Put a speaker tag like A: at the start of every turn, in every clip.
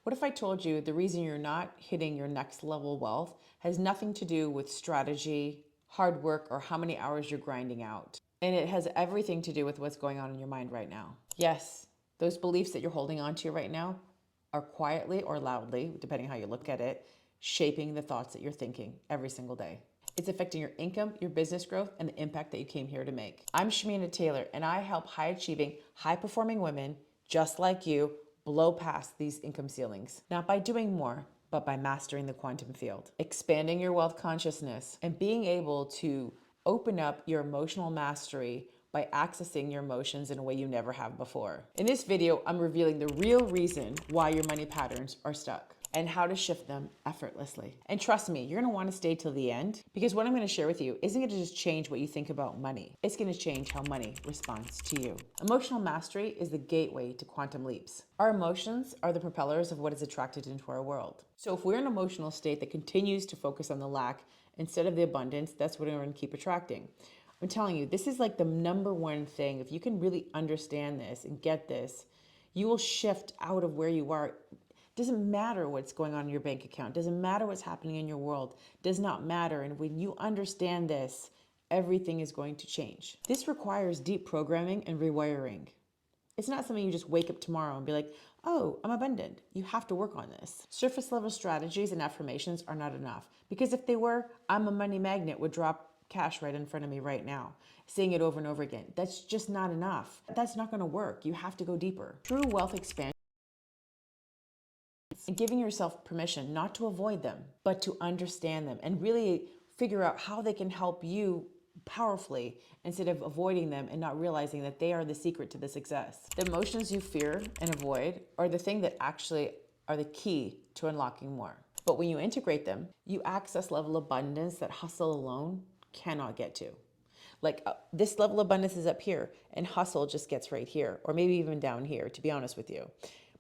A: What if I told you the reason you're not hitting your next level wealth has nothing to do with strategy, hard work, or how many hours you're grinding out? And it has everything to do with what's going on in your mind right now. Yes, those beliefs that you're holding on to right now are quietly or loudly, depending how you look at it, shaping the thoughts that you're thinking every single day. It's affecting your income, your business growth, and the impact that you came here to make. I'm Shamina Taylor, and I help high-achieving, high-performing women just like you blow past these income ceilings. Not by doing more, but by mastering the quantum field, expanding your wealth consciousness, and being able to open up your emotional mastery by accessing your emotions in a way you never have before. In this video, I'm revealing the real reason why your money patterns are stuck and how to shift them effortlessly. And trust me, you're gonna wanna stay till the end because what I'm gonna share with you isn't gonna just change what you think about money. It's gonna change how money responds to you. Emotional mastery is the gateway to quantum leaps. Our emotions are the propellers of what is attracted into our world. So if we're in an emotional state that continues to focus on the lack instead of the abundance, that's what we're gonna keep attracting. I'm telling you, this is like the number one thing. If you can really understand this and get this, you will shift out of where you are. Doesn't matter what's going on in your bank account. Doesn't matter what's happening in your world. Does not matter. And when you understand this, everything is going to change. This requires deep programming and rewiring. It's not something you just wake up tomorrow and be like, oh, I'm abundant. You have to work on this. Surface level strategies and affirmations are not enough. Because if they were, I'm a money magnet would drop cash right in front of me right now, saying it over and over again. That's just not enough. That's not gonna work. You have to go deeper. True wealth expansion and giving yourself permission not to avoid them, but to understand them and really figure out how they can help you powerfully instead of avoiding them and not realizing that they are the secret to the success. The emotions you fear and avoid are the thing that actually are the key to unlocking more. But when you integrate them, you access level of abundance that hustle alone cannot get to. Like this level of abundance is up here and hustle just gets right here, or maybe even down here, to be honest with you.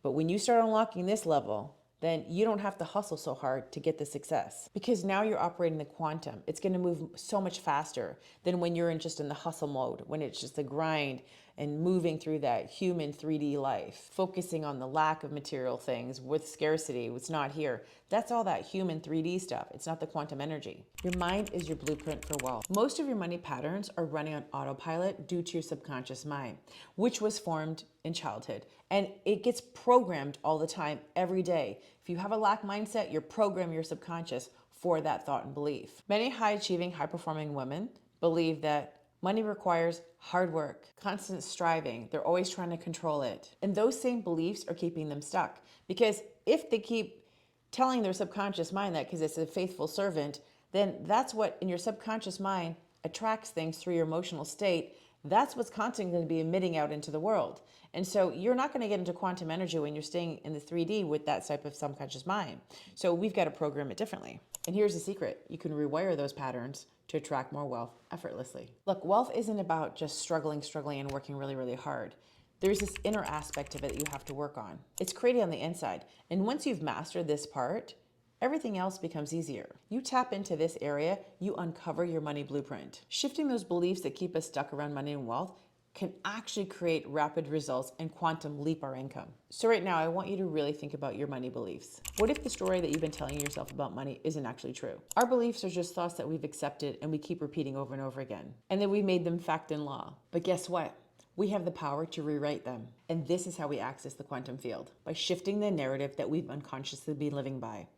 A: But when you start unlocking this level, then you don't have to hustle so hard to get the success because now you're operating the quantum. It's going to move so much faster than when you're just in the hustle mode, when it's just the grind and moving through that human 3D life, focusing on the lack of material things with scarcity, what's not here. That's all that human 3D stuff. It's not the quantum energy. Your mind is your blueprint for wealth. Most of your money patterns are running on autopilot due to your subconscious mind, which was formed in childhood. And it gets programmed all the time, every day. If you have a lack mindset, you're programming your subconscious for that thought and belief. Many high-achieving, high-performing women believe that money requires hard work, constant striving. They're always trying to control it. And those same beliefs are keeping them stuck. Because if they keep telling their subconscious mind that because it's a faithful servant, then that's what in your subconscious mind attracts things through your emotional state. That's what's constantly going to be emitting out into the world. And so you're not going to get into quantum energy when you're staying in the 3D with that type of subconscious mind. So we've got to program it differently. And here's the secret. You can rewire those patterns to attract more wealth effortlessly. Look, wealth isn't about just struggling and working really, really hard. There's this inner aspect of it that you have to work on. It's created on the inside. And once you've mastered this part, everything else becomes easier. You tap into this area, you uncover your money blueprint. Shifting those beliefs that keep us stuck around money and wealth can actually create rapid results and quantum leap our income. So right now, I want you to really think about your money beliefs. What if the story that you've been telling yourself about money isn't actually true? Our beliefs are just thoughts that we've accepted and we keep repeating over and over again. And then we made them fact and law. But guess what? We have the power to rewrite them. And this is how we access the quantum field, by shifting the narrative that we've unconsciously been living by.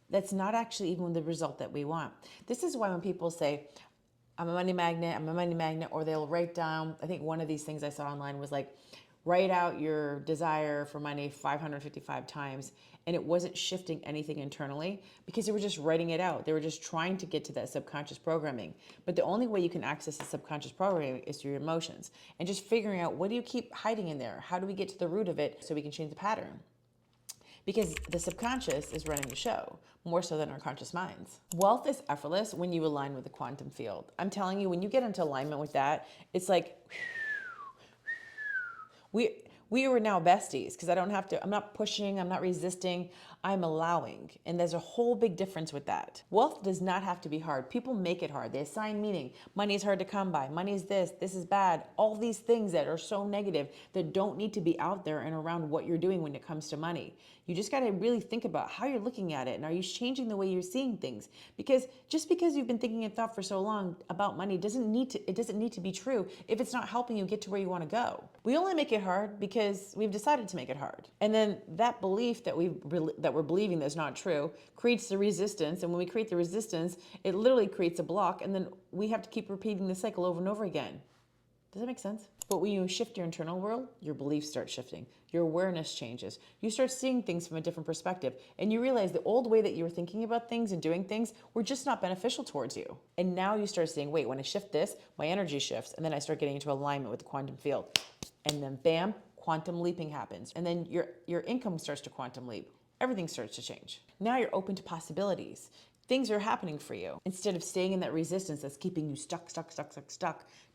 A: That's not actually even the result that we want. This is why when people say, I'm a money magnet, or they'll write down, I think one of these things I saw online was like, write out your desire for money 555 times. And it wasn't shifting anything internally because they were just writing it out. They were just trying to get to that subconscious programming. But the only way you can access the subconscious programming is through your emotions and just figuring out, what do you keep hiding in there? How do we get to the root of it so we can change the pattern? Because the subconscious is running the show more so than our conscious minds. Wealth is effortless when you align with the quantum field. I'm telling you, when you get into alignment with that, it's like we We are now besties because I'm not pushing, I'm not resisting, I'm allowing. And there's a whole big difference with that. Wealth does not have to be hard. People make it hard. They assign meaning. Money is hard to come by. Money is this is bad. All these things that are so negative that don't need to be out there and around what you're doing when it comes to money. You just got to really think about how you're looking at it, and are you changing the way you're seeing things? Because just because you've been thinking and thought for so long about money doesn't need to be true if it's not helping you get to where you want to go. We only make it hard because we've decided to make it hard. And then that belief that we're believing that's not true creates the resistance, and when we create the resistance, it literally creates a block, and then we have to keep repeating the cycle over and over again. Does that make sense? But when you shift your internal world, your beliefs start shifting. Your awareness changes. You start seeing things from a different perspective. And you realize the old way that you were thinking about things and doing things were just not beneficial towards you. And now you start saying, wait, when I shift this, my energy shifts. And then I start getting into alignment with the quantum field. And then bam, quantum leaping happens. And then your income starts to quantum leap. Everything starts to change. Now you're open to possibilities. Things are happening for you instead of staying in that resistance that's keeping you stuck.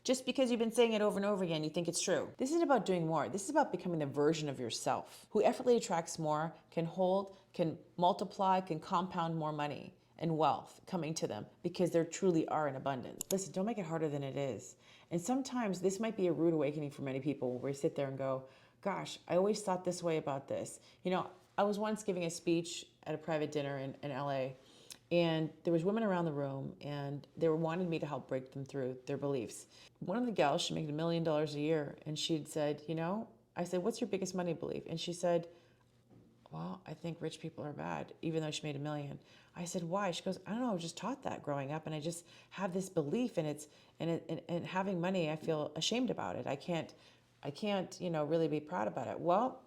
A: Just because you've been saying it over and over again, you think it's true. This isn't about doing more. This is about becoming the version of yourself who effortlessly attracts more, can hold, can multiply, can compound more money and wealth coming to them because there truly are in abundance. Listen, don't make it harder than it is. And sometimes this might be a rude awakening for many people where we sit there and go, gosh, I always thought this way about this. I was once giving a speech at a private dinner in LA. And there was women around the room, and they were wanting me to help break them through their beliefs. One of the gals, she made $1 million a year, and she'd said, I said, what's your biggest money belief? And she said, well, I think rich people are bad, even though she made $1 million. I said, why? She goes, I don't know, I was just taught that growing up, and I just have this belief, and having money, I feel ashamed about it. I can't, really be proud about it. Well,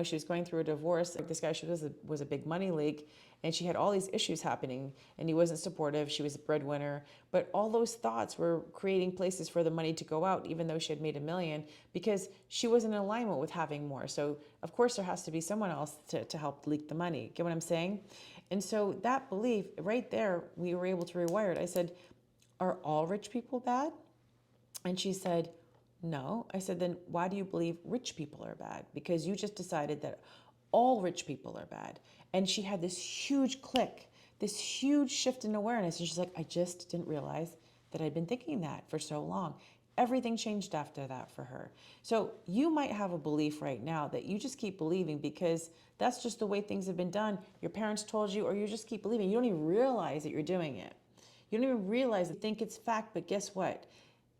A: she was going through a divorce. Like this guy, she was a big money leak, and she had all these issues happening, and he wasn't supportive. She was a breadwinner, but all those thoughts were creating places for the money to go out, even though she had made $1 million, because she wasn't in alignment with having more. So of course there has to be someone else to help leak the money. Get what I'm saying? And so that belief right there, we were able to rewire it. I said, are all rich people bad? And she said, no. I said, then why do you believe rich people are bad? Because you just decided that all rich people are bad. And she had this huge click, this huge shift in awareness. And she's like, I just didn't realize that I'd been thinking that for so long. Everything changed after that for her. So you might have a belief right now that you just keep believing because that's just the way things have been done. Your parents told you, or you just keep believing. You don't even realize that you're doing it. You don't even realize that think it's fact, but guess what?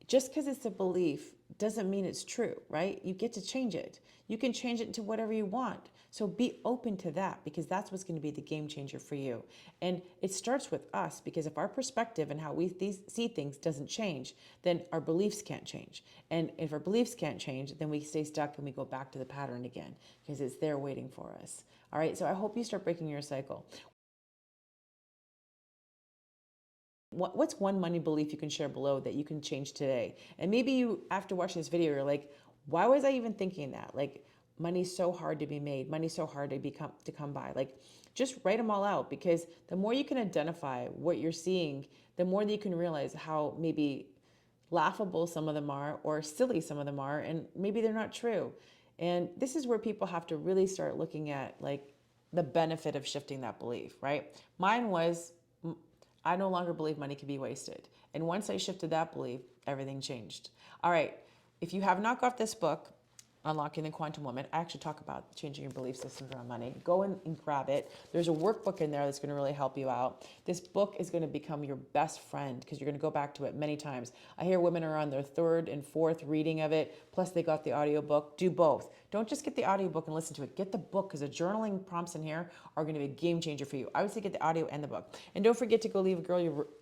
A: Just because it's a belief doesn't mean it's true, right? You get to change it. You can change it into whatever you want. So be open to that because that's what's going to be the game changer for you. And it starts with us because if our perspective and how we see things doesn't change, then our beliefs can't change. And if our beliefs can't change, then we stay stuck and we go back to the pattern again because it's there waiting for us. All right, so I hope you start breaking your cycle. What's one money belief you can share below that you can change today? And maybe you, after watching this video, you're like, why was I even thinking that? Like, money's so hard to be made. Money's so hard to come by. Like, just write them all out because the more you can identify what you're seeing, the more that you can realize how maybe laughable some of them are or silly some of them are, and maybe they're not true. And this is where people have to really start looking at like the benefit of shifting that belief, right? Mine was, I no longer believe money can be wasted. And once I shifted that belief, everything changed. All right, if you have not got this book, Unlocking the Quantum Woman, I actually talk about changing your belief systems around money. Go in and grab it. There's a workbook in there that's going to really help you out. This book is going to become your best friend because you're going to go back to it many times. I hear women are on their third and fourth reading of it, plus they got the audiobook. Do both. Don't just get the audiobook and listen to it. Get the book because the journaling prompts in here are going to be a game changer for you. I would say get the audio and the book. And don't forget to go leave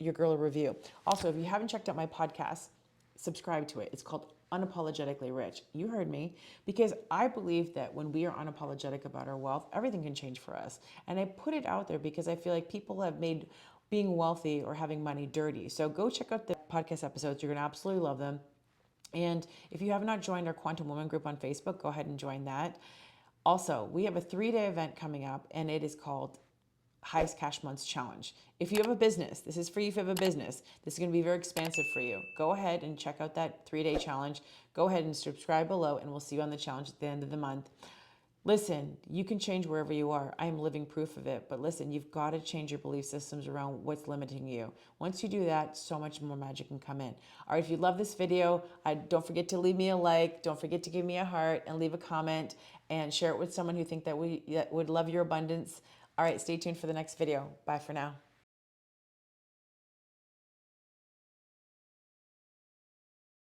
A: your girl a review. Also, if you haven't checked out my podcast, subscribe to it. It's called Unapologetically Rich. You heard me, because I believe that when we are unapologetic about our wealth, everything can change for us. And I put it out there because I feel like people have made being wealthy or having money dirty. So go check out the podcast episodes. You're going to absolutely love them. And if you have not joined our Quantum Woman group on Facebook, go ahead and join that. Also, we have a 3-day event coming up, and it is called highest cash months challenge. If you have a business, this is for you. If you have a business, this is going to be very expansive for you. Go ahead and check out that 3-day challenge. Go ahead and subscribe below, and we'll see you on the challenge at the end of the month. Listen, you can change wherever you are. I am living proof of it. But listen, you've got to change your belief systems around what's limiting you. Once you do that, so much more magic can come in. All right, if you love this video, don't forget to leave me a like. Don't forget to give me a heart and leave a comment and share it with someone who think that would love your abundance. All right, stay tuned for the next video. Bye for now.